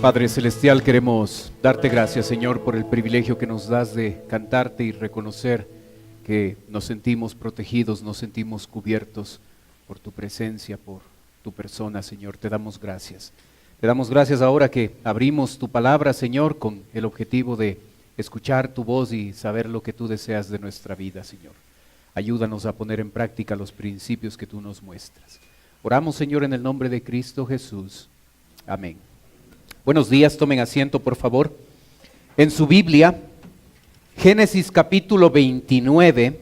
Padre Celestial, queremos darte gracias, Señor, por el privilegio que nos das de cantarte y reconocer que nos sentimos protegidos, nos sentimos cubiertos por tu presencia, por tu persona, Señor. Te damos gracias. Te damos gracias ahora que abrimos tu palabra, Señor, con el objetivo de escuchar tu voz y saber lo que tú deseas de nuestra vida, Señor. Ayúdanos a poner en práctica los principios que tú nos muestras. Oramos, Señor, en el nombre de Cristo Jesús. Amén. Buenos días, tomen asiento, por favor. En su Biblia, Génesis capítulo 29,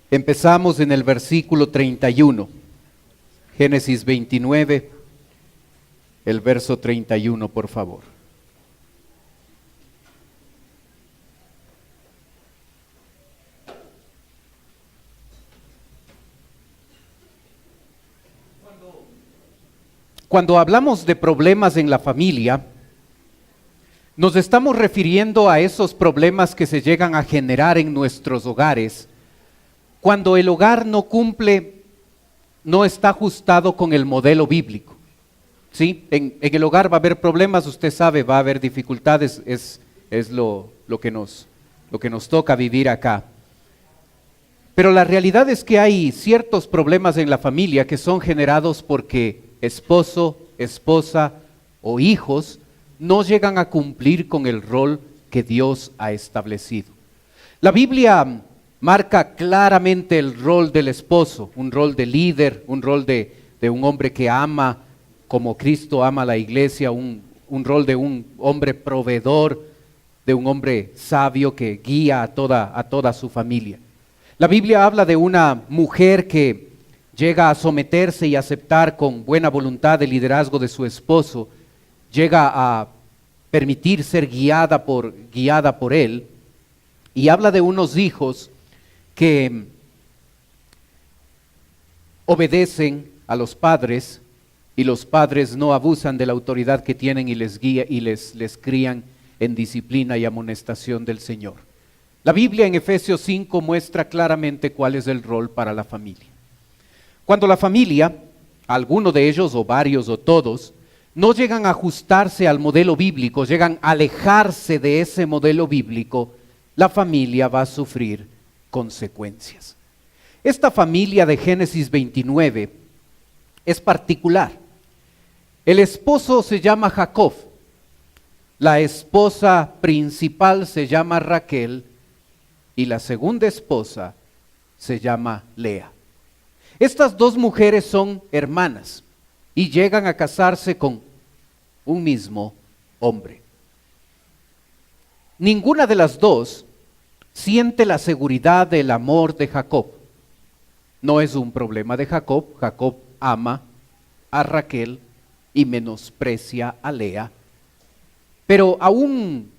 empezamos en el versículo 31. Génesis 29, el verso 31, por favor. Cuando hablamos de problemas en la familia, nos estamos refiriendo a esos problemas que se llegan a generar en nuestros hogares, cuando el hogar no cumple, no está ajustado con el modelo bíblico. ¿Sí? En el hogar va a haber problemas, usted sabe, va a haber dificultades, es lo que nos toca vivir acá. Pero la realidad es que hay ciertos problemas en la familia que son generados porque esposo, esposa o hijos no llegan a cumplir con el rol que Dios ha establecido. La Biblia marca claramente el rol del esposo, un rol de líder, un rol de un hombre que ama como Cristo ama a la iglesia, un rol de un hombre proveedor, de un hombre sabio que guía a toda su familia. La Biblia habla de una mujer que llega a someterse y aceptar con buena voluntad el liderazgo de su esposo, llega a permitir ser guiada por él, y habla de unos hijos que obedecen a los padres, y los padres no abusan de la autoridad que tienen y les guía y les crían en disciplina y amonestación del Señor. La Biblia en Efesios 5 muestra claramente cuál es el rol para la familia. Cuando la familia, alguno de ellos o varios o todos, no llegan a ajustarse al modelo bíblico, llegan a alejarse de ese modelo bíblico, la familia va a sufrir consecuencias. Esta familia de Génesis 29 es particular. El esposo se llama Jacob, la esposa principal se llama Raquel y la segunda esposa se llama Lea. Estas dos mujeres son hermanas y llegan a casarse con un mismo hombre. Ninguna de las dos siente la seguridad del amor de Jacob. No es un problema de Jacob. Jacob ama a Raquel y menosprecia a Lea. Pero aún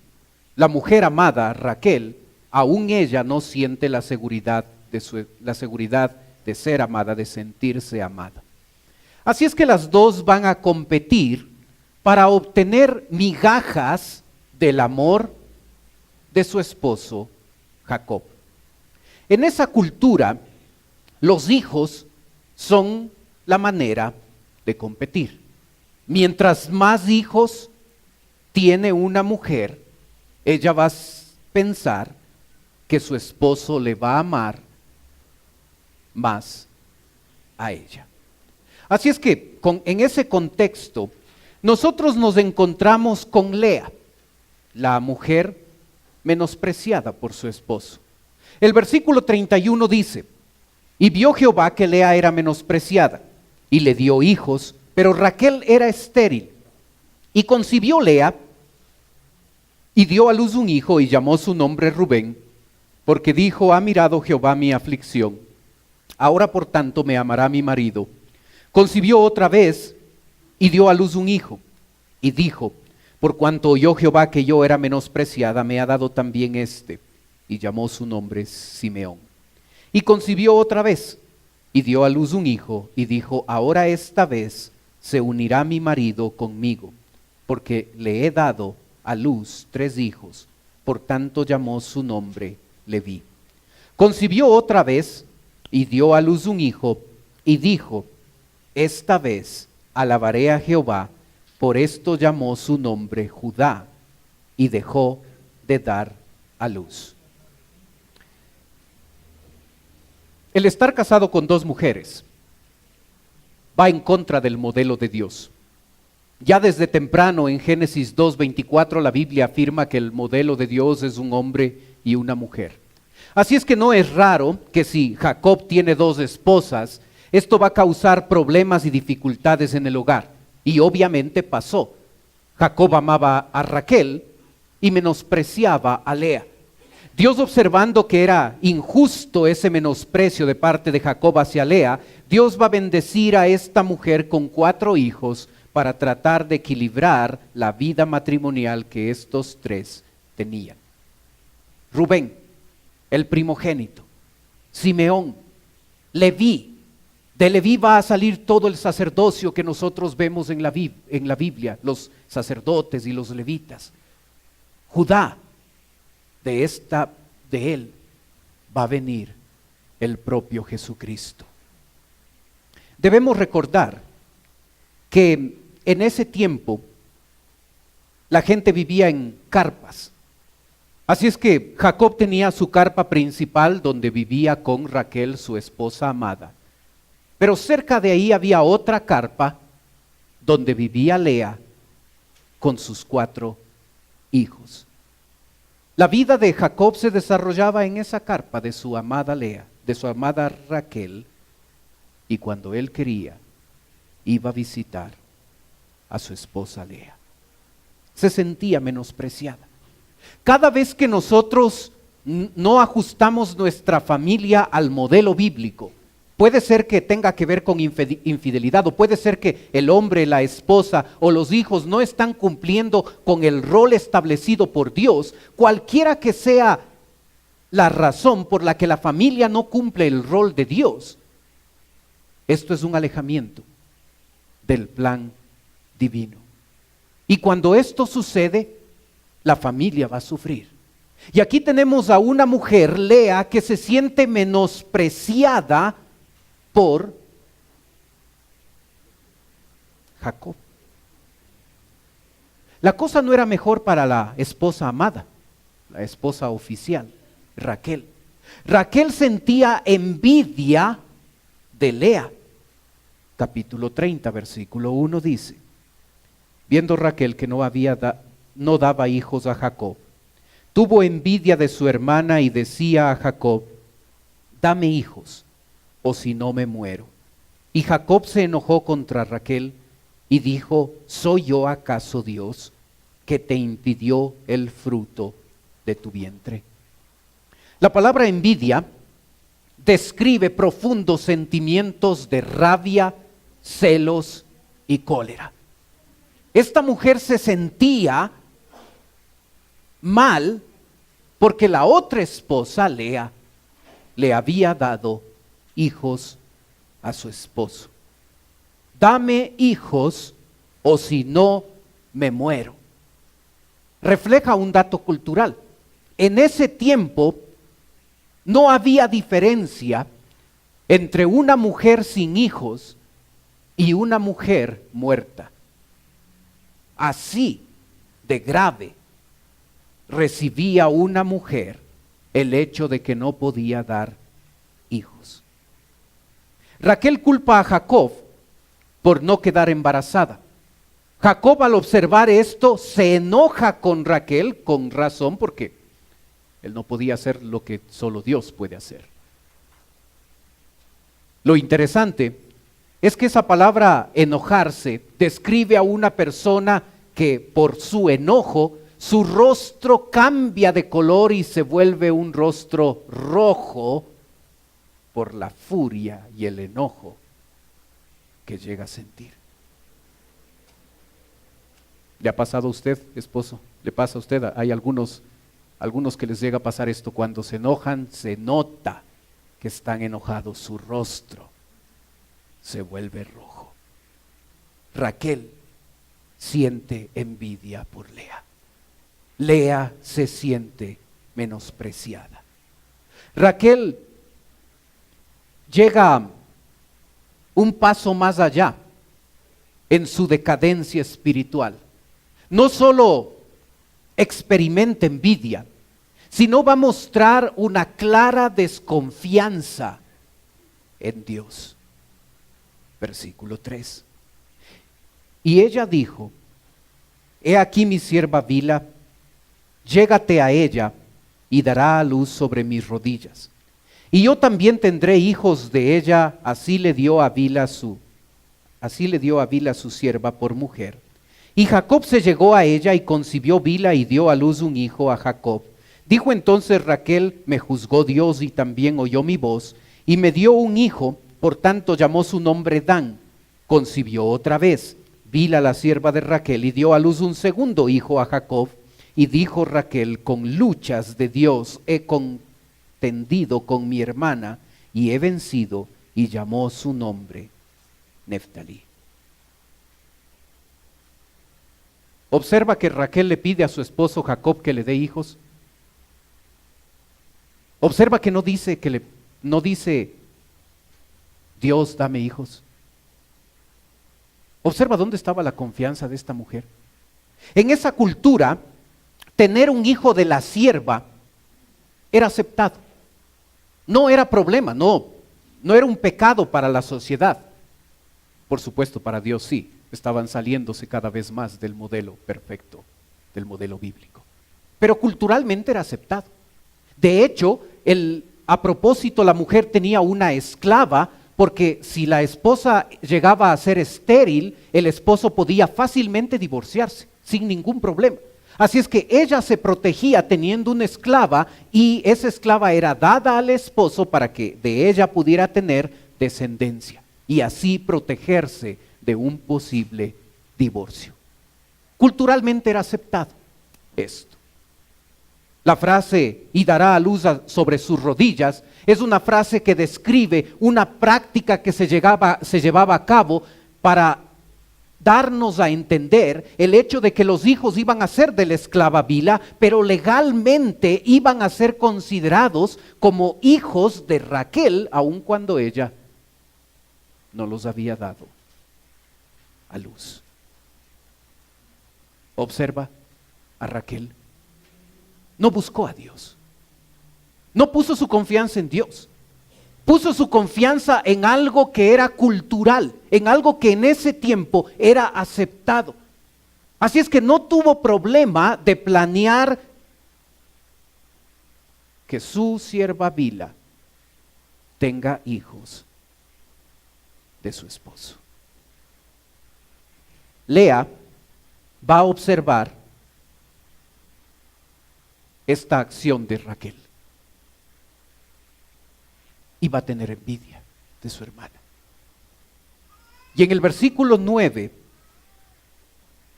la mujer amada, Raquel, aún ella no siente la seguridad de ser amada, de sentirse amada. Así es que las dos van a competir para obtener migajas del amor de su esposo Jacob. En esa cultura, los hijos son la manera de competir. Mientras más hijos tiene una mujer, ella va a pensar que su esposo le va a amar más a ella. Así es que en ese contexto nosotros nos encontramos con Lea, la mujer menospreciada por su esposo. El versículo 31 dice: y vio Jehová que Lea era menospreciada y le dio hijos, pero Raquel era estéril. Y concibió Lea y dio a luz un hijo y llamó su nombre Rubén, porque dijo: ha mirado Jehová mi aflicción. Ahora por tanto me amará mi marido. Concibió otra vez y dio a luz un hijo. Y dijo: por cuanto oyó Jehová que yo era menospreciada, me ha dado también este. Y llamó su nombre Simeón. Y concibió otra vez y dio a luz un hijo. Y dijo: ahora esta vez se unirá mi marido conmigo, porque le he dado a luz 3 hijos. Por tanto llamó su nombre Leví. Concibió otra vez y dio a luz un hijo, y dijo: esta vez alabaré a Jehová, Por esto llamó su nombre Judá y dejó de dar a luz. El estar casado con dos mujeres va en contra del modelo de Dios. Ya desde temprano en Génesis 2:24 la Biblia afirma que el modelo de Dios es un hombre y una mujer. Así es que no es raro que si Jacob tiene dos esposas, esto va a causar problemas y dificultades en el hogar. Y obviamente pasó. Jacob amaba a Raquel y menospreciaba a Lea. Dios, observando que era injusto ese menosprecio de parte de Jacob hacia Lea, Dios va a bendecir a esta mujer con 4 hijos para tratar de equilibrar la vida matrimonial que estos 3 tenían. Rubén, el primogénito; Simeón; Leví. De Leví va a salir todo el sacerdocio que nosotros vemos en la Biblia, los sacerdotes y los levitas. Judá, de él va a venir el propio Jesucristo. Debemos recordar que en ese tiempo la gente vivía en carpas. Así es que Jacob tenía su carpa principal donde vivía con Raquel, su esposa amada. Pero cerca de ahí había otra carpa donde vivía Lea con sus 4 hijos. La vida de Jacob se desarrollaba en esa carpa de su amada Lea, de su amada Raquel, y cuando él quería, iba a visitar a su esposa Lea. Se sentía menospreciada. Cada vez que nosotros no ajustamos nuestra familia al modelo bíblico, puede ser que tenga que ver con infidelidad, o puede ser que el hombre, la esposa o los hijos no están cumpliendo con el rol establecido por Dios. Cualquiera que sea la razón por la que la familia no cumple el rol de Dios, esto es un alejamiento del plan divino. Y cuando esto sucede, la familia va a sufrir. Y aquí tenemos a una mujer, Lea, que se siente menospreciada por Jacob. La cosa no era mejor para la esposa amada, la esposa oficial, Raquel. Raquel sentía envidia de Lea. Capítulo 30, versículo 1 dice: viendo Raquel que no daba hijos a Jacob, tuvo envidia de su hermana y decía a Jacob: dame hijos, o si no me muero. Y Jacob se enojó contra Raquel y dijo: ¿soy yo acaso Dios que te impidió el fruto de tu vientre? La palabra envidia describe profundos sentimientos de rabia, celos y cólera. Esta mujer se sentía mal porque la otra esposa, Lea, le había dado hijos a su esposo. Dame hijos, o si no me muero. Refleja un dato cultural. En ese tiempo no había diferencia entre una mujer sin hijos y una mujer muerta. Así de grave recibía una mujer el hecho de que no podía dar hijos. Raquel culpa a Jacob por no quedar embarazada. Jacob, al observar esto, se enoja con Raquel, con razón, porque él no podía hacer lo que solo Dios puede hacer. Lo interesante es que esa palabra enojarse describe a una persona que por su enojo, su rostro cambia de color y se vuelve un rostro rojo por la furia y el enojo que llega a sentir. ¿Le ha pasado a usted, esposo? ¿Le pasa a usted? Hay algunos que les llega a pasar esto. Cuando se enojan, se nota que están enojados. Su rostro se vuelve rojo. Raquel siente envidia por Lea. Lea se siente menospreciada. Raquel llega un paso más allá en su decadencia espiritual, no solo experimenta envidia, sino va a mostrar una clara desconfianza en Dios. Versículo 3. Y ella dijo: he aquí mi sierva Bilha, llégate a ella y dará a luz sobre mis rodillas. Y yo también tendré hijos de ella. Así le dio a Bilha su sierva por mujer. Y Jacob se llegó a ella y concibió Bilha y dio a luz un hijo a Jacob. Dijo entonces Raquel: me juzgó Dios y también oyó mi voz y me dio un hijo, por tanto llamó su nombre Dan. Concibió otra vez Bilha, la sierva de Raquel, y dio a luz un segundo hijo a Jacob. Y dijo Raquel: con luchas de Dios he contendido con mi hermana y he vencido, y llamó su nombre Neftalí. Observa que Raquel le pide a su esposo Jacob que le dé hijos. Observa que no dice Dios, dame hijos. Observa dónde estaba la confianza de esta mujer. En esa cultura, tener un hijo de la sierva era aceptado. No era problema, no era un pecado para la sociedad. Por supuesto, para Dios sí. Estaban saliéndose cada vez más del modelo perfecto, del modelo bíblico. Pero culturalmente era aceptado. De hecho, a propósito, la mujer tenía una esclava, porque si la esposa llegaba a ser estéril, el esposo podía fácilmente divorciarse, sin ningún problema. Así es que ella se protegía teniendo una esclava, y esa esclava era dada al esposo para que de ella pudiera tener descendencia, y así protegerse de un posible divorcio. Culturalmente era aceptado esto. La frase "y dará a luz sobre sus rodillas" es una frase que describe una práctica que se llevaba a cabo para darnos a entender el hecho de que los hijos iban a ser de la esclava Bilha, pero legalmente iban a ser considerados como hijos de Raquel, aun cuando ella no los había dado a luz. Observa a Raquel. No buscó a Dios. No puso su confianza en Dios. Puso su confianza en algo que era cultural, en algo que en ese tiempo era aceptado. Así es que no tuvo problema de planear que su sierva Bilha tenga hijos de su esposo. Lea va a observar esta acción de Raquel y va a tener envidia de su hermana. Y en el versículo 9,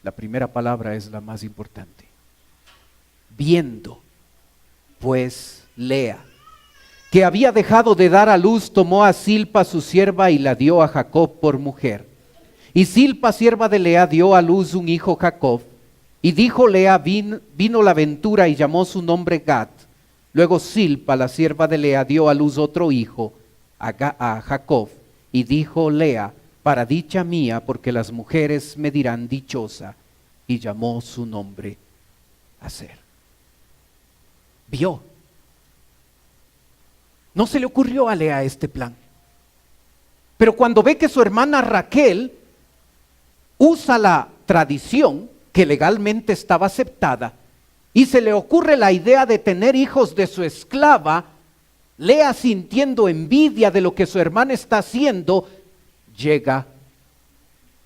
la primera palabra es la más importante. Viendo pues Lea que había dejado de dar a luz, tomó a Zilpa su sierva y la dio a Jacob por mujer. Y Zilpa, sierva de Lea, dio a luz un hijo Jacob. Y dijo Lea: vino la ventura, y llamó su nombre Gad. Luego Zilpa, la sierva de Lea, dio a luz otro hijo a Jacob. Y dijo Lea: para dicha mía, porque las mujeres me dirán dichosa. Y llamó su nombre Aser. Vio. No se le ocurrió a Lea este plan. Pero cuando ve que su hermana Raquel usa la tradición que legalmente estaba aceptada, y se le ocurre la idea de tener hijos de su esclava, Lea, sintiendo envidia de lo que su hermana está haciendo, llega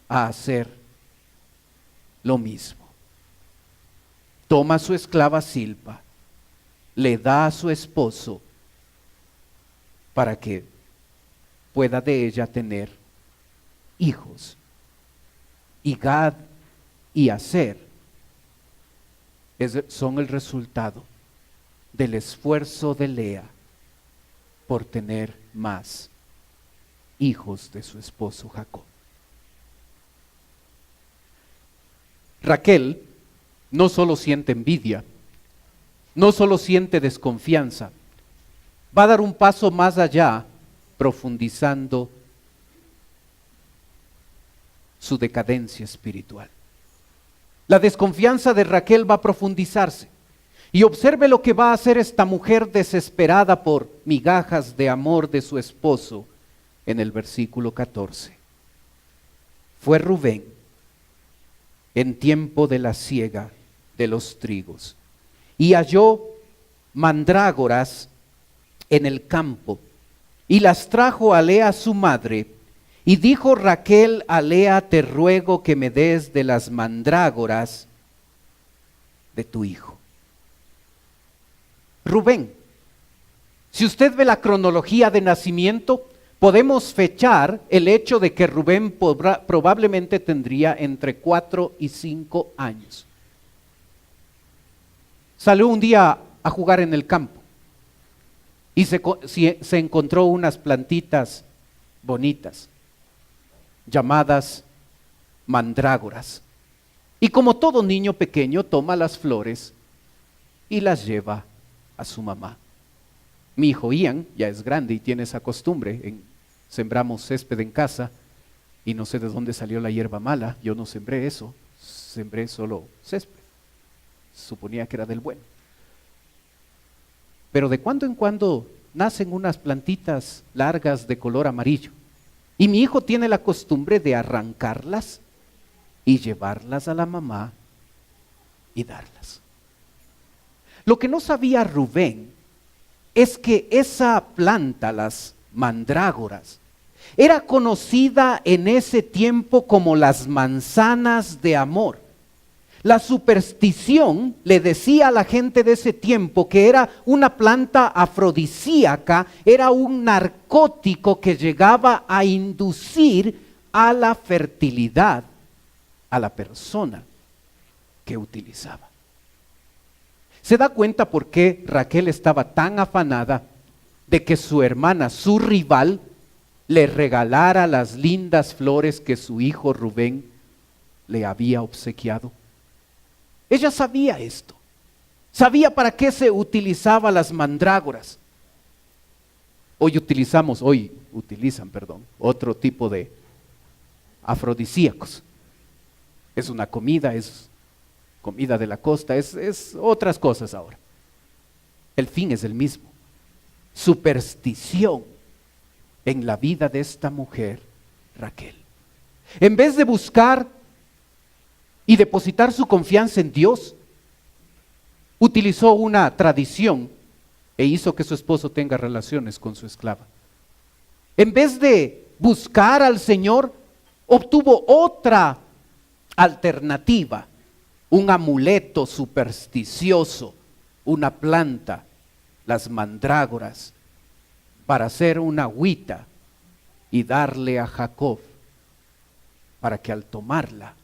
a hacer lo mismo. Toma a su esclava Zilpa, le da a su esposo para que pueda de ella tener hijos. Y Gad y Aser son el resultado del esfuerzo de Lea por tener más hijos de su esposo Jacob. Raquel no solo siente envidia, no solo siente desconfianza, va a dar un paso más allá, profundizando su decadencia espiritual. La desconfianza de Raquel va a profundizarse. Y observe lo que va a hacer esta mujer desesperada por migajas de amor de su esposo en el versículo 14. Fue Rubén en tiempo de la siega de los trigos y halló mandrágoras en el campo y las trajo a Lea su madre. Y dijo Raquel a Lea: te ruego que me des de las mandrágoras de tu hijo. Rubén, si usted ve la cronología de nacimiento, podemos fechar el hecho de que Rubén probablemente tendría entre 4 y 5 años. Salió un día a jugar en el campo y se encontró unas plantitas bonitas llamadas mandrágoras. Y como todo niño pequeño, toma las flores y las lleva a su mamá. Mi hijo Ian ya es grande y tiene esa costumbre. Sembramos césped en casa y no sé de dónde salió la hierba mala. Yo no sembré eso, sembré solo césped. Suponía que era del bueno. Pero de cuando en cuando nacen unas plantitas largas de color amarillo. Y mi hijo tiene la costumbre de arrancarlas y llevarlas a la mamá y darlas. Lo que no sabía Rubén es que esa planta, las mandrágoras, era conocida en ese tiempo como las manzanas de amor. La superstición le decía a la gente de ese tiempo que era una planta afrodisíaca, era un narcótico que llegaba a inducir a la fertilidad a la persona que utilizaba. ¿Se da cuenta por qué Raquel estaba tan afanada de que su hermana, su rival, le regalara las lindas flores que su hijo Rubén le había obsequiado? Ella sabía esto, sabía para qué se utilizaban las mandrágoras. Hoy utilizan otro tipo de afrodisíacos. Es una comida, es comida de la costa, es otras cosas ahora. El fin es el mismo. Superstición en la vida de esta mujer, Raquel. En vez de buscar y depositar su confianza en Dios, utilizó una tradición e hizo que su esposo tenga relaciones con su esclava. En vez de buscar al Señor, obtuvo otra alternativa, un amuleto supersticioso, una planta, las mandrágoras, para hacer una agüita y darle a Jacob, para que al tomarla,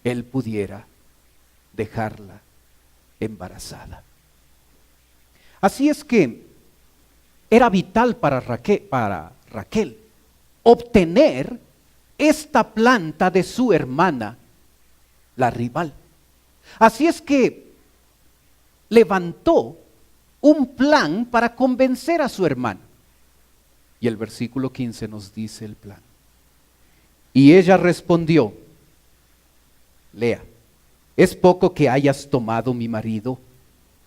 él pudiera dejarla embarazada. Así es que era vital para Raquel obtener esta planta de su hermana, la rival. Así es que levantó un plan para convencer a su hermana. Y el versículo 15 nos dice el plan. Y ella respondió: Lea, ¿es poco que hayas tomado mi marido,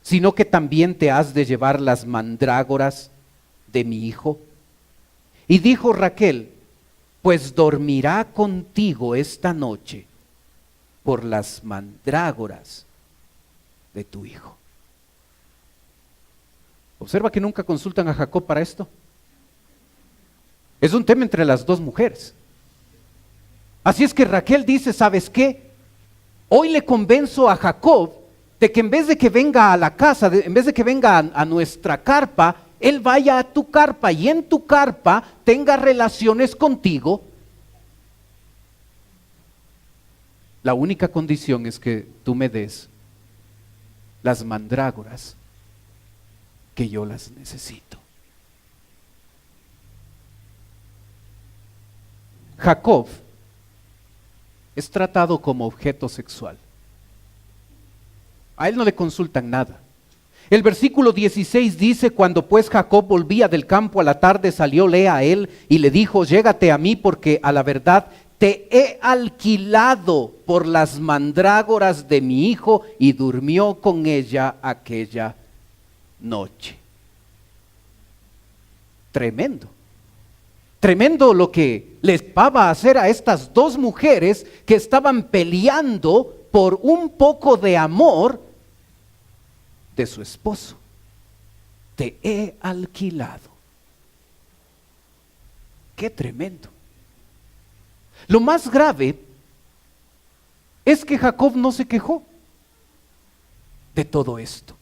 sino que también te has de llevar las mandrágoras de mi hijo? Y dijo Raquel: pues dormirá contigo esta noche por las mandrágoras de tu hijo. Observa que nunca consultan a Jacob para esto. Es un tema entre las dos mujeres. Así es que Raquel dice: ¿sabes qué? Hoy le convenzo a Jacob de que en vez de que venga a la casa, en vez de que venga a nuestra carpa, él vaya a tu carpa y en tu carpa tenga relaciones contigo. La única condición es que tú me des las mandrágoras, que yo las necesito. Jacob es tratado como objeto sexual. A él no le consultan nada. El versículo 16 dice: cuando pues Jacob volvía del campo a la tarde, salió Lea a él y le dijo: llégate a mí, porque a la verdad te he alquilado por las mandrágoras de mi hijo, y durmió con ella aquella noche. Tremendo. Tremendo lo que les va a hacer a estas dos mujeres que estaban peleando por un poco de amor de su esposo. Te he alquilado. Qué tremendo. Lo más grave es que Jacob no se quejó de todo esto.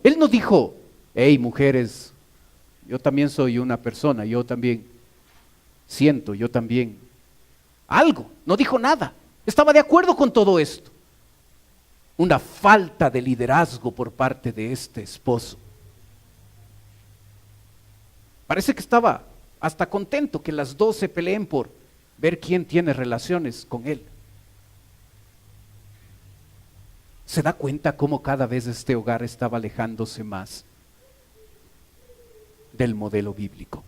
Él no dijo: hey, mujeres, yo también soy una persona, yo también siento, yo también algo. No dijo nada. Estaba de acuerdo con todo esto. Una falta de liderazgo por parte de este esposo. Parece que estaba hasta contento que las dos se peleen por ver quién tiene relaciones con él. ¿Se da cuenta cómo cada vez este hogar estaba alejándose más del modelo bíblico?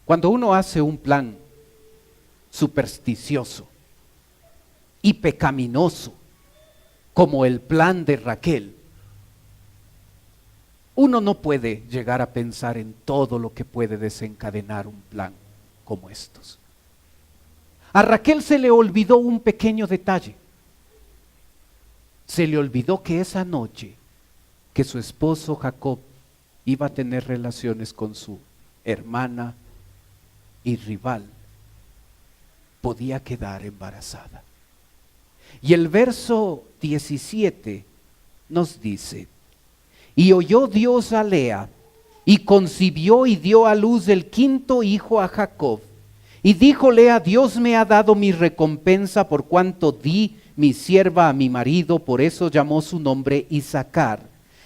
Cuando uno hace un plan supersticioso y pecaminoso, como el plan de Raquel, uno no puede llegar a pensar en todo lo que puede desencadenar un plan como estos. A Raquel se le olvidó un pequeño detalle. Se le olvidó que esa noche que su esposo Jacob iba a tener relaciones con su hermana y rival, podía quedar embarazada. Y el verso 17 nos dice: y oyó Dios a Lea, y concibió y dio a luz el quinto hijo a Jacob. Y dijo Lea: Dios me ha dado mi recompensa por cuanto di mi sierva a mi marido, por eso llamó su nombre Isacar.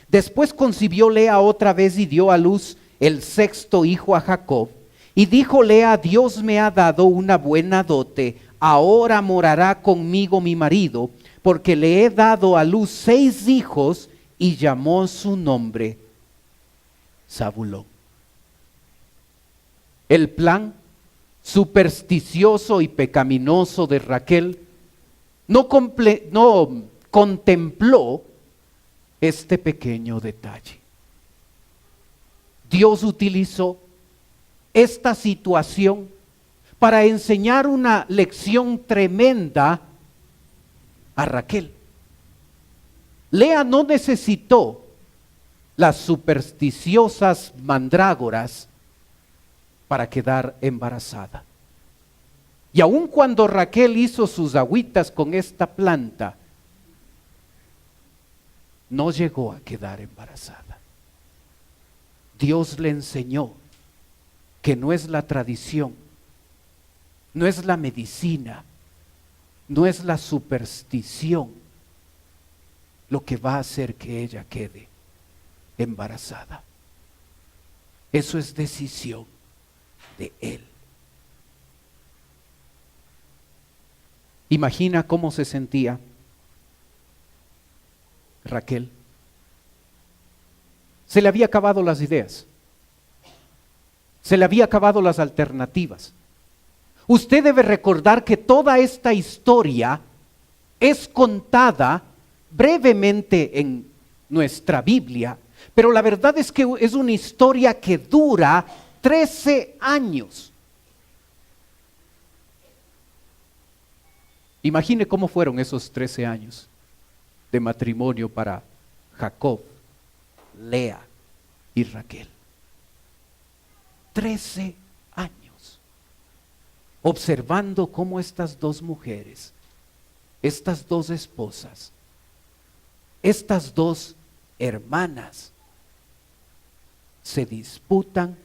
Después concibió Lea otra vez y dio a luz el sexto hijo a Jacob. Y dijo Lea: Dios me ha dado una buena dote, ahora morará conmigo mi marido, porque le he dado a luz 6 hijos, y llamó su nombre Zabulón. El plan supersticioso y pecaminoso de Raquel no contempló este pequeño detalle. Dios utilizó esta situación para enseñar una lección tremenda a Raquel. Lea no necesitó las supersticiosas mandrágoras para quedar embarazada. Y aun cuando Raquel hizo sus agüitas con esta planta, no llegó a quedar embarazada. Dios le enseñó que no es la tradición, no es la medicina, no es la superstición lo que va a hacer que ella quede embarazada. Eso es decisión de Él. Imagina cómo se sentía Raquel. Se le había acabado las ideas. Se le había acabado las alternativas. Usted debe recordar que toda esta historia es contada brevemente en nuestra Biblia, pero la verdad es que es una historia que dura 13 años. Imagine cómo fueron esos 13 años de matrimonio para Jacob, Lea y Raquel. 13 años observando cómo estas dos mujeres, estas dos esposas, estas dos hermanas se disputan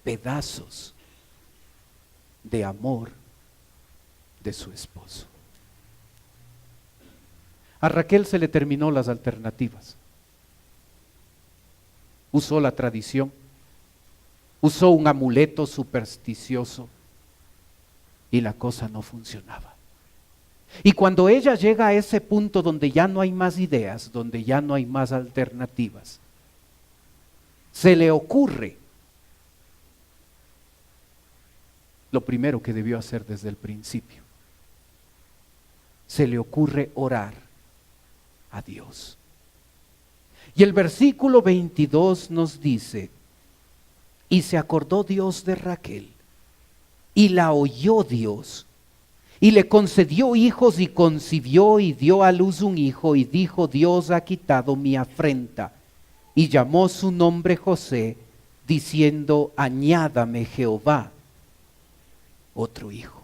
pedazos de amor de su esposo. A Raquel se le terminó las alternativas. Usó la tradición, usó un amuleto supersticioso y la cosa no funcionaba. Y cuando ella llega a ese punto donde ya no hay más ideas, donde ya no hay más alternativas, se le ocurre lo primero que debió hacer desde el principio. Se le ocurre orar a Dios. Y el versículo 22 nos dice: y se acordó Dios de Raquel, y la oyó Dios, y le concedió hijos, y concibió, y dio a luz un hijo, y dijo: Dios ha quitado mi afrenta. Y llamó su nombre José, diciendo: añádame Jehová otro hijo.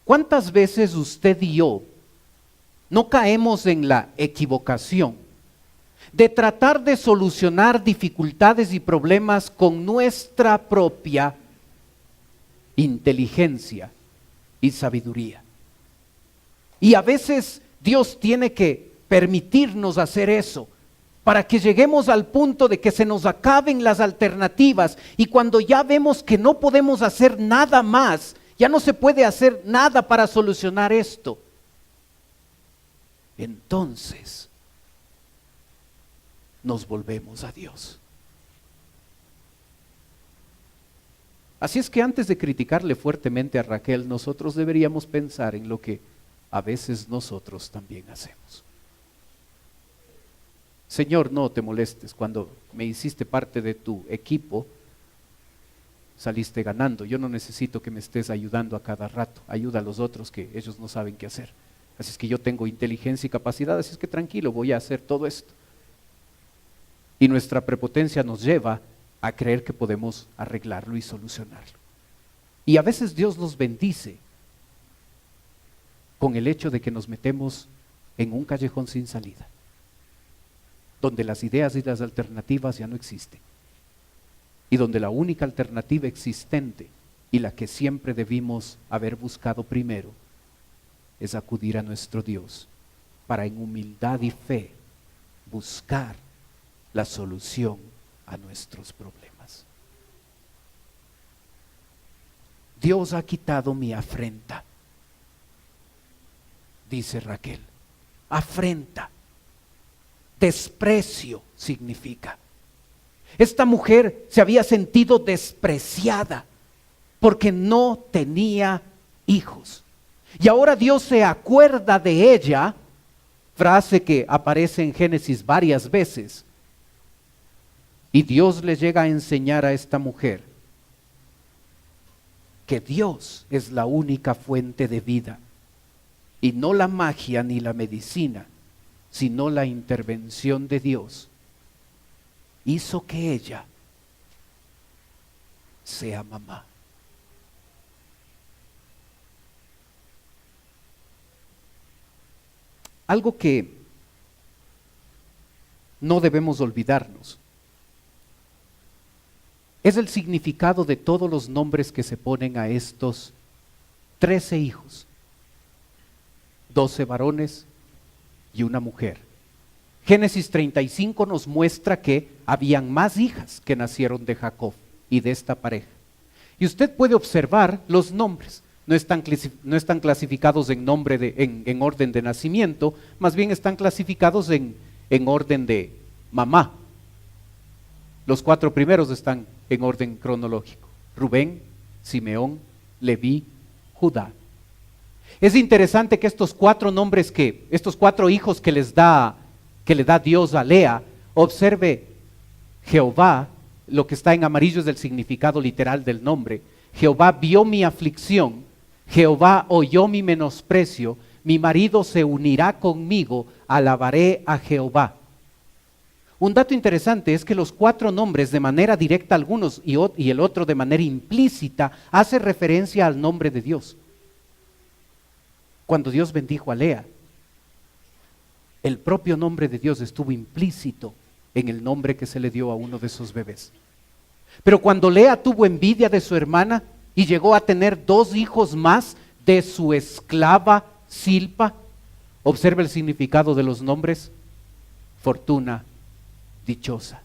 ¿Cuántas veces usted y yo no caemos en la equivocación de tratar de solucionar dificultades y problemas con nuestra propia inteligencia y sabiduría? Y a veces Dios tiene que permitirnos hacer eso para que lleguemos al punto de que se nos acaben las alternativas, y cuando ya vemos que no podemos hacer nada más, ya no se puede hacer nada para solucionar esto, entonces nos volvemos a Dios. Así es que antes de criticarle fuertemente a Raquel, nosotros deberíamos pensar en lo que a veces nosotros también hacemos. Señor, no te molestes, cuando me hiciste parte de tu equipo, saliste ganando. Yo no necesito que me estés ayudando a cada rato. Ayuda a los otros, que ellos no saben qué hacer. Así es que yo tengo inteligencia y capacidad, así es que tranquilo, voy a hacer todo esto. Y nuestra prepotencia nos lleva a creer que podemos arreglarlo y solucionarlo. Y a veces Dios nos bendice con el hecho de que nos metemos en un callejón sin salida, donde las ideas y las alternativas ya no existen, y donde la única alternativa existente y la que siempre debimos haber buscado primero es acudir a nuestro Dios para en humildad y fe buscar la solución a nuestros problemas. Dios ha quitado mi afrenta, dice Raquel. Afrenta, desprecio significa. Esta mujer se había sentido despreciada porque no tenía hijos. Y ahora Dios se acuerda de ella, frase que aparece en Génesis varias veces. Y Dios le llega a enseñar a esta mujer que Dios es la única fuente de vida, y no la magia ni la medicina, sino la intervención de Dios hizo que ella sea mamá. Algo que no debemos olvidarnos es el significado de todos los nombres que se ponen a estos 13 hijos, 12 varones y una mujer. Génesis 35 nos muestra que habían más hijas que nacieron de Jacob y de esta pareja. Y usted puede observar los nombres. No están clasificados en orden de nacimiento, más bien están clasificados en orden de mamá. Los 4 primeros están en orden cronológico: Rubén, Simeón, Leví, Judá. Es interesante que estos 4 hijos que le da Dios a Lea, observe Jehová, lo que está en amarillo es el significado literal del nombre. Jehová vio mi aflicción, Jehová oyó mi menosprecio, mi marido se unirá conmigo, alabaré a Jehová. Un dato interesante es que los 4 nombres de manera directa algunos y el otro de manera implícita hace referencia al nombre de Dios. Cuando Dios bendijo a Lea, el propio nombre de Dios estuvo implícito en el nombre que se le dio a uno de sus bebés. Pero cuando Lea tuvo envidia de su hermana y llegó a tener 2 hijos más de su esclava Silpa, observa el significado de los nombres: fortuna, dichosa.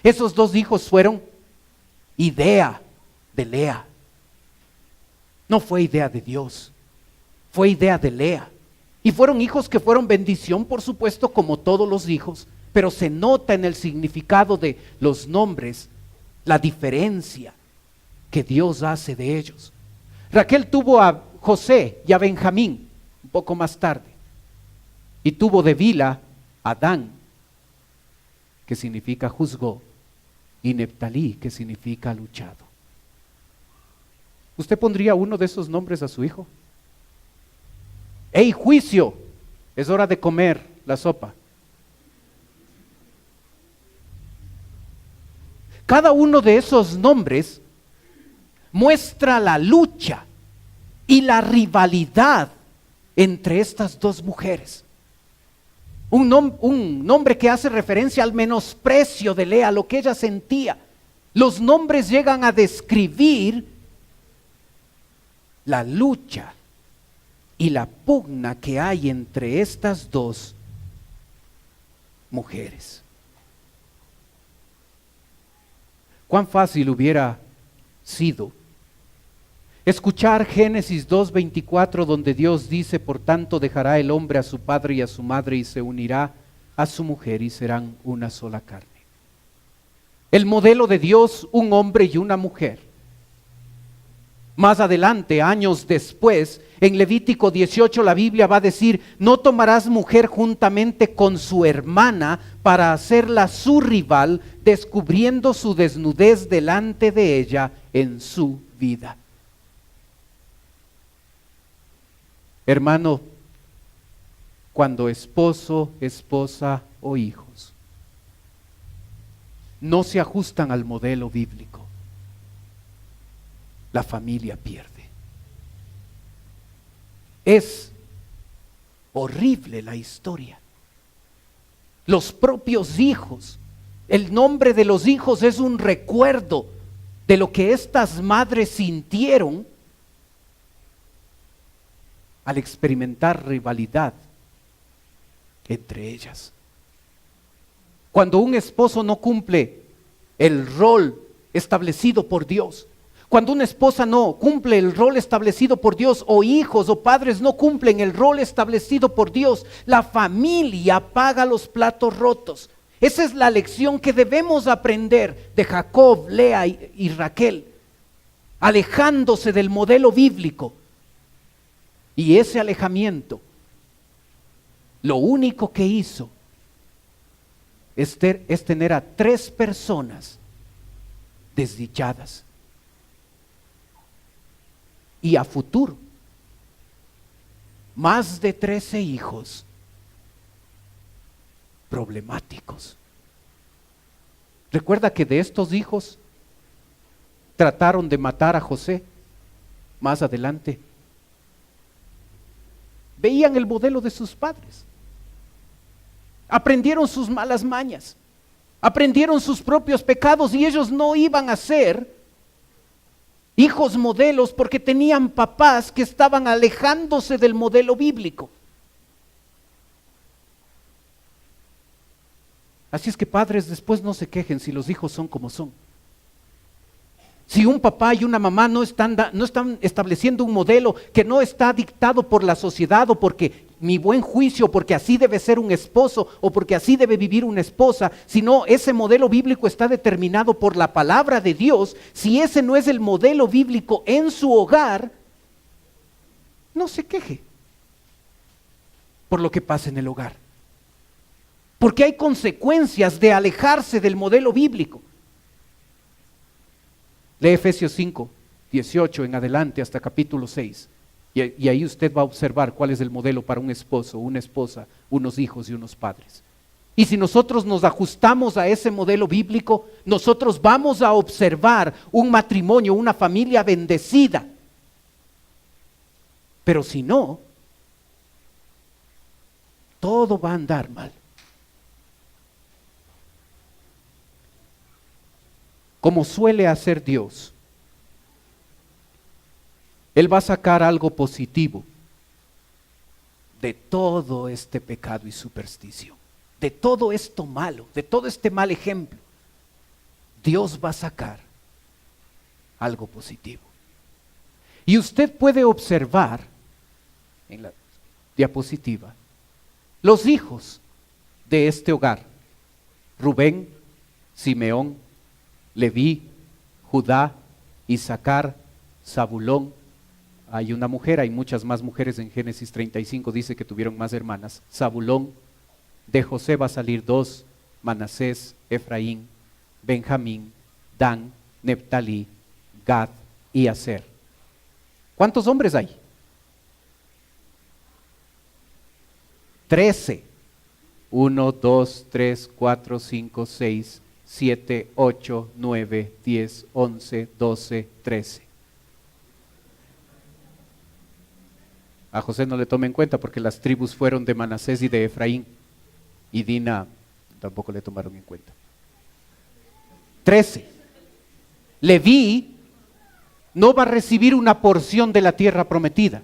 Esos 2 hijos fueron idea de Lea. No fue idea de Dios, fue idea de Lea. Y fueron hijos que fueron bendición, por supuesto, como todos los hijos, pero se nota en el significado de los nombres la diferencia que Dios hace de ellos. Raquel tuvo a José y a Benjamín un poco más tarde, y tuvo de Bilha a Dan, que significa juzgó, y Neftalí, que significa luchado. ¿Usted pondría uno de esos nombres a su hijo? ¡Ey, juicio! Es hora de comer la sopa. Cada uno de esos nombres muestra la lucha y la rivalidad entre estas dos mujeres. Un nombre que hace referencia al menosprecio de Lea, lo que ella sentía. Los nombres llegan a describir la lucha y la pugna que hay entre estas dos mujeres. Cuán fácil hubiera sido escuchar Génesis 2:24, donde Dios dice: por tanto dejará el hombre a su padre y a su madre y se unirá a su mujer y serán una sola carne. El modelo de Dios, un hombre y una mujer. Más adelante, años después, en Levítico 18 la Biblia va a decir: no tomarás mujer juntamente con su hermana para hacerla su rival, descubriendo su desnudez delante de ella en su vida. Hermano, cuando esposo, esposa o hijos no se ajustan al modelo bíblico, la familia pierde. Es horrible la historia. Los propios hijos, el nombre de los hijos es un recuerdo de lo que estas madres sintieron al experimentar rivalidad entre ellas. Cuando un esposo no cumple el rol establecido por Dios, cuando una esposa no cumple el rol establecido por Dios, o hijos o padres no cumplen el rol establecido por Dios, la familia paga los platos rotos. Esa es la lección que debemos aprender de Jacob, Lea y Raquel, alejándose del modelo bíblico. Y ese alejamiento, lo único que hizo es tener a 3 personas desdichadas. Y a futuro, más de 13 hijos problemáticos. Recuerda que de estos hijos trataron de matar a José más adelante. Veían el modelo de sus padres, aprendieron sus malas mañas, aprendieron sus propios pecados, y ellos no iban a ser hijos modelos porque tenían papás que estaban alejándose del modelo bíblico. Así es que, padres, después no se quejen si los hijos son como son. Si un papá y una mamá no están estableciendo un modelo que no está dictado por la sociedad, o porque mi buen juicio, porque así debe ser un esposo, o porque así debe vivir una esposa, sino ese modelo bíblico está determinado por la palabra de Dios. Si ese no es el modelo bíblico en su hogar, no se queje por lo que pasa en el hogar, porque hay consecuencias de alejarse del modelo bíblico. Lee Efesios 5, 18 en adelante hasta capítulo 6. Y ahí usted va a observar cuál es el modelo para un esposo, una esposa, unos hijos y unos padres. Y si nosotros nos ajustamos a ese modelo bíblico, nosotros vamos a observar un matrimonio, una familia bendecida. Pero si no, todo va a andar mal. Como suele hacer Dios, Él va a sacar algo positivo de todo este pecado y superstición, de todo esto malo, de todo este mal ejemplo. Dios va a sacar algo positivo. Y usted puede observar en la diapositiva los hijos de este hogar, Rubén, Simeón, Leví, Judá, Isaacar, Zabulón. Hay una mujer, hay muchas más mujeres en Génesis 35, dice que tuvieron más hermanas. Zabulón, de José va a salir dos, Manasés, Efraín, Benjamín, Dan, Neftalí, Gad y Aser. ¿Cuántos hombres hay? 13. 1, 2, 3, 4, 5, 6, 7, 8, 9, 10, 11, 12, 13. A José no le tome en cuenta porque las tribus fueron de Manasés y de Efraín. Y Dina tampoco le tomaron en cuenta. 13. Leví no va a recibir una porción de la tierra prometida,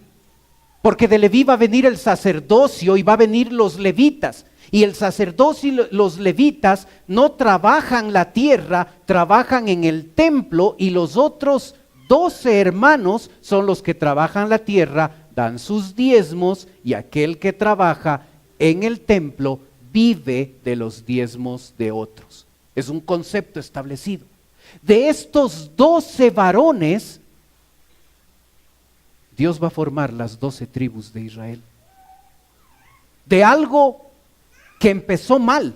porque de Leví va a venir el sacerdocio y va a venir los levitas. Y el sacerdocio y los levitas no trabajan la tierra, trabajan en el templo, y los otros 12 hermanos son los que trabajan la tierra, dan sus diezmos, y aquel que trabaja en el templo vive de los diezmos de otros. Es un concepto establecido. De estos 12 varones, Dios va a formar las 12 tribus de Israel. De algo que empezó mal,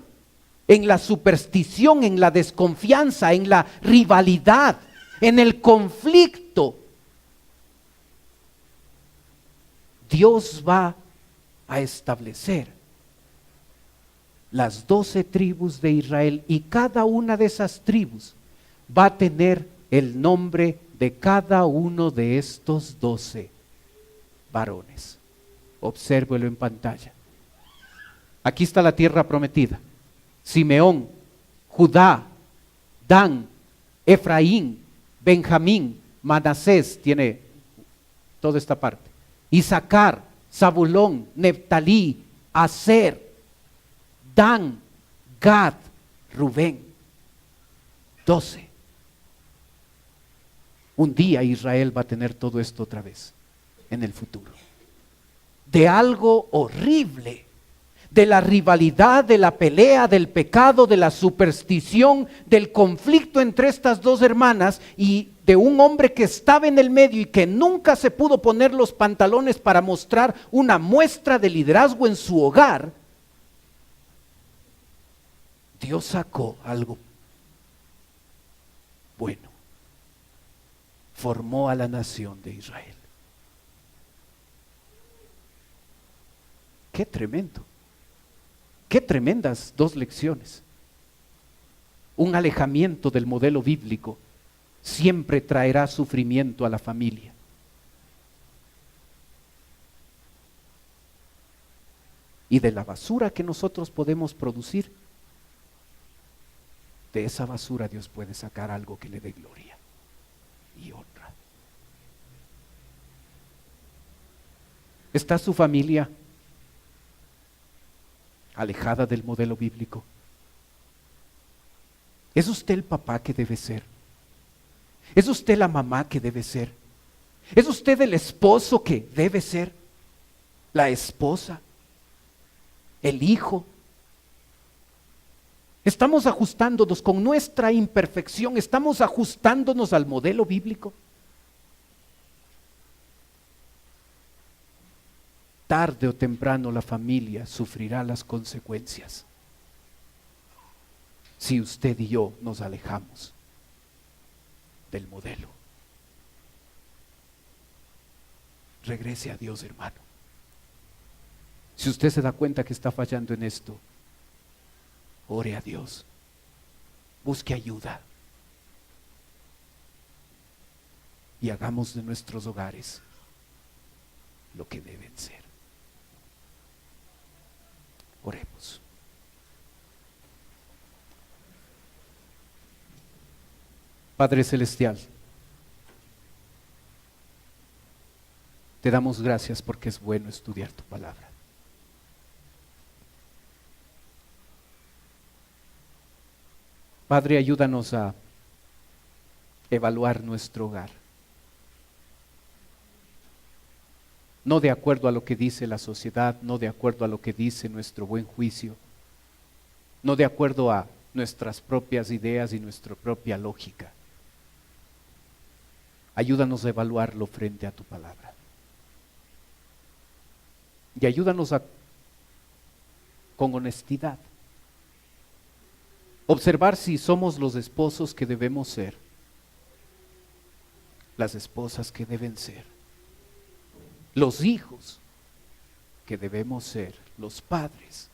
en la superstición, en la desconfianza, en la rivalidad, en el conflicto, Dios va a establecer las 12 tribus de Israel, y cada una de esas tribus va a tener el nombre de cada uno de estos 12 varones. Obsérvelo en pantalla. Aquí está la tierra prometida. Simeón, Judá, Dan, Efraín, Benjamín, Manasés, tiene toda esta parte. Isaacar, Zabulón, Neftalí, Aser, Dan, Gad, Rubén. 12. Un día Israel va a tener todo esto otra vez, en el futuro. De algo horrible, de la rivalidad, de la pelea, del pecado, de la superstición, del conflicto entre estas dos hermanas, y de un hombre que estaba en el medio y que nunca se pudo poner los pantalones para mostrar una muestra de liderazgo en su hogar. Dios sacó algo bueno. Formó a la nación de Israel. Qué tremendo. Qué tremendas dos lecciones. Un alejamiento del modelo bíblico siempre traerá sufrimiento a la familia. Y de la basura que nosotros podemos producir, de esa basura Dios puede sacar algo que le dé gloria y honra. ¿Está su familia alejada del modelo bíblico? ¿Es usted el papá que debe ser? ¿Es usted la mamá que debe ser? ¿Es usted el esposo que debe ser? ¿La esposa? ¿El hijo? ¿Estamos ajustándonos con nuestra imperfección? ¿Estamos ajustándonos al modelo bíblico? Tarde o temprano la familia sufrirá las consecuencias si usted y yo nos alejamos del modelo. Regrese a Dios, hermano. Si usted se da cuenta que está fallando en esto, ore a Dios, busque ayuda y hagamos de nuestros hogares lo que deben ser. Oremos. Padre Celestial, te damos gracias porque es bueno estudiar tu palabra. Padre, ayúdanos a evaluar nuestro hogar, no de acuerdo a lo que dice la sociedad, no de acuerdo a lo que dice nuestro buen juicio, no de acuerdo a nuestras propias ideas y nuestra propia lógica. Ayúdanos a evaluarlo frente a tu palabra. Y ayúdanos con honestidad, observar si somos los esposos que debemos ser, las esposas que deben ser, los hijos que debemos ser, los padres.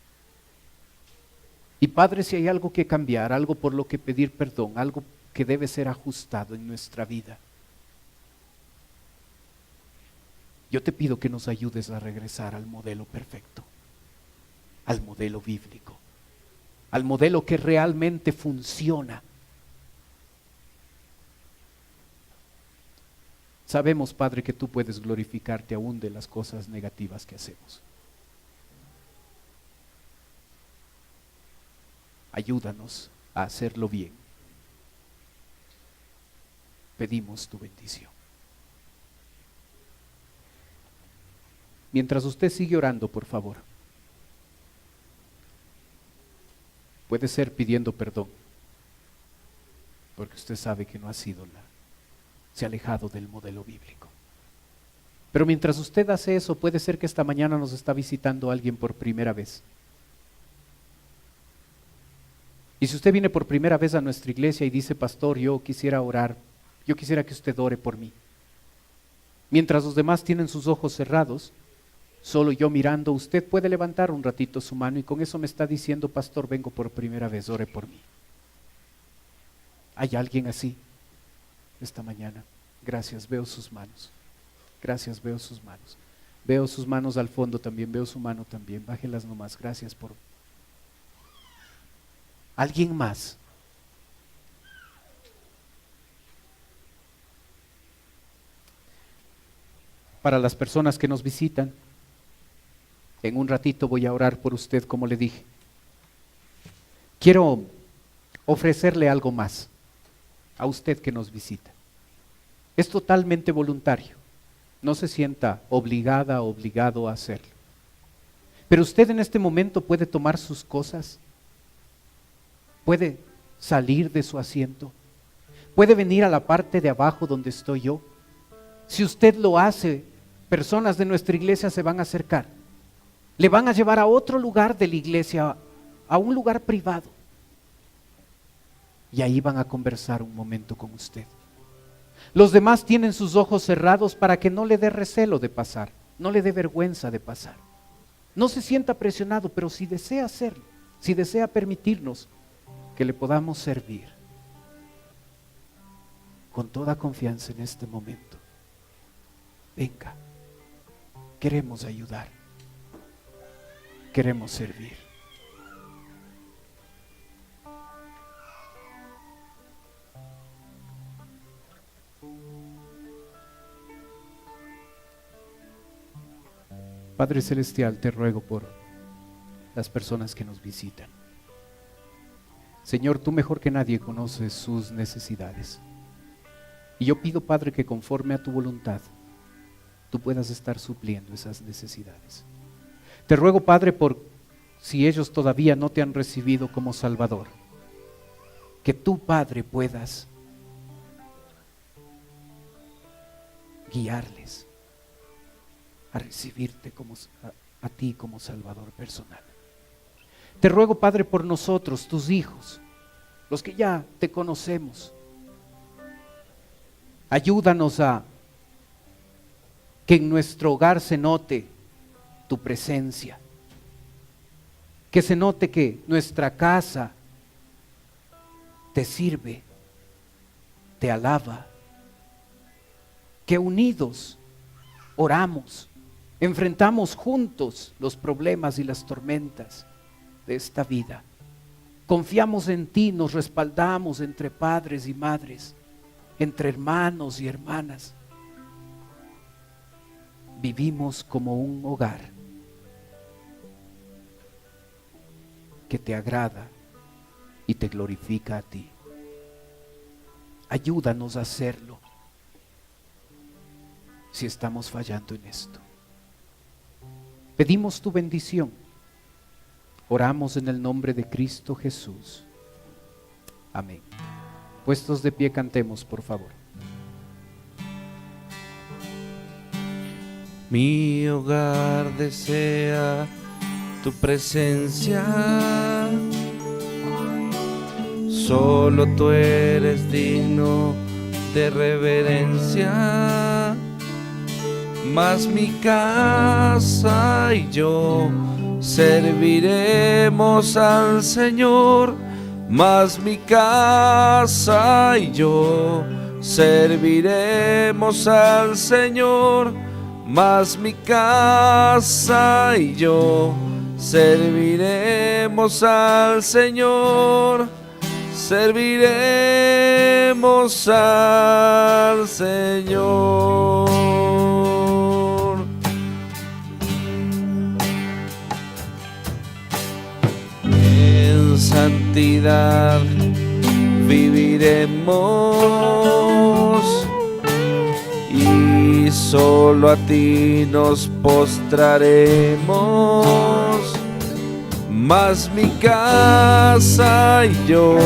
Y padres, si hay algo que cambiar, algo por lo que pedir perdón, algo que debe ser ajustado en nuestra vida, yo te pido que nos ayudes a regresar al modelo perfecto, al modelo bíblico, al modelo que realmente funciona. Sabemos, Padre, que tú puedes glorificarte aún de las cosas negativas que hacemos. Ayúdanos a hacerlo bien. Pedimos tu bendición. Mientras usted sigue orando, por favor, puede ser pidiendo perdón, porque usted sabe que no ha sido se ha alejado del modelo bíblico. Pero mientras usted hace eso, puede ser que esta mañana nos está visitando alguien por primera vez. Y si usted viene por primera vez a nuestra iglesia y dice, pastor, yo quisiera orar, yo quisiera que usted ore por mí. Mientras los demás tienen sus ojos cerrados, solo yo mirando, usted puede levantar un ratito su mano y con eso me está diciendo, pastor, vengo por primera vez, ore por mí. ¿Hay alguien así esta mañana? Gracias, veo sus manos. Gracias, veo sus manos. Veo sus manos al fondo también, veo su mano también. Bájelas nomás, gracias por... ¿Alguien más? Para las personas que nos visitan, en un ratito voy a orar por usted, como le dije. Quiero ofrecerle algo más a usted que nos visita. Es totalmente voluntario. No se sienta obligada o obligado a hacerlo. Pero usted en este momento puede tomar sus cosas, puede salir de su asiento, puede venir a la parte de abajo donde estoy yo. Si usted lo hace, personas de nuestra iglesia se van a acercar. Le van a llevar a otro lugar de la iglesia, a un lugar privado. Y ahí van a conversar un momento con usted. Los demás tienen sus ojos cerrados para que no le dé recelo de pasar, no le dé vergüenza de pasar. No se sienta presionado, pero si desea hacerlo, si desea permitirnos que le podamos servir, con toda confianza en este momento, venga, queremos ayudar. Queremos servir. Padre Celestial, te ruego por las personas que nos visitan. Señor, tú mejor que nadie conoces sus necesidades. Y yo pido, Padre, que conforme a tu voluntad, tú puedas estar supliendo esas necesidades. Te ruego, Padre, por si ellos todavía no te han recibido como Salvador, que tú, Padre, puedas guiarles a recibirte a ti como Salvador personal. Te ruego, Padre, por nosotros, tus hijos, los que ya te conocemos. Ayúdanos a que en nuestro hogar se note tu presencia, que se note que nuestra casa te sirve, te alaba, que unidos oramos, enfrentamos juntos los problemas y las tormentas de esta vida. Confiamos en ti, nos respaldamos entre padres y madres, entre hermanos y hermanas. Vivimos como un hogar que te agrada y te glorifica a ti. Ayúdanos a hacerlo si estamos fallando en esto. Pedimos tu bendición. Oramos en el nombre de Cristo Jesús. Amén. Puestos de pie, cantemos, por favor. Mi hogar desea tu presencia, solo tú eres digno de reverencia, mas mi casa y yo serviremos al Señor, mas mi casa y yo serviremos al Señor, mas mi casa y yo serviremos al Señor, serviremos al Señor. En santidad viviremos y solo a ti nos postraremos, mas mi casa y yo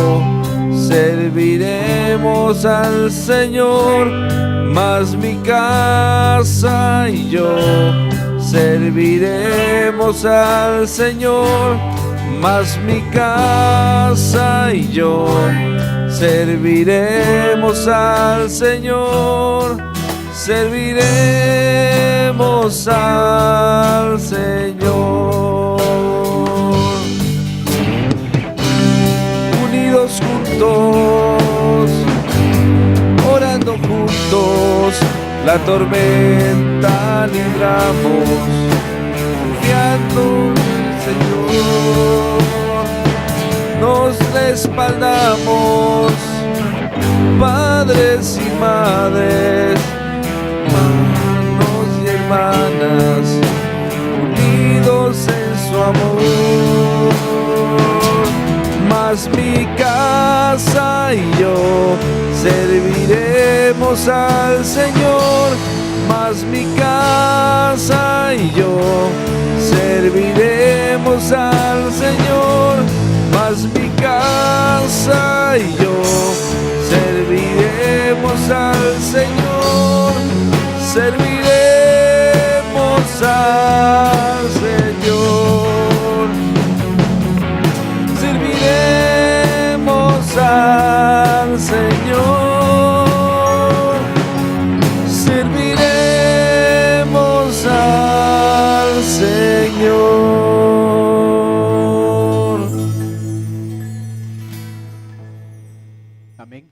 serviremos al Señor, mas mi casa y yo serviremos al Señor, mas mi casa y yo serviremos al Señor, serviremos al Señor. Unidos juntos, orando juntos, la tormenta libramos, confiando en el Señor, nos respaldamos, padres y madres, hermanos y hermanas, unidos en su amor, mas mi casa y yo serviremos al Señor, mas mi casa y yo serviremos al Señor, mas mi casa y yo serviremos al Señor, serviremos al Señor, serviremos al Señor, serviremos al Señor. Amén.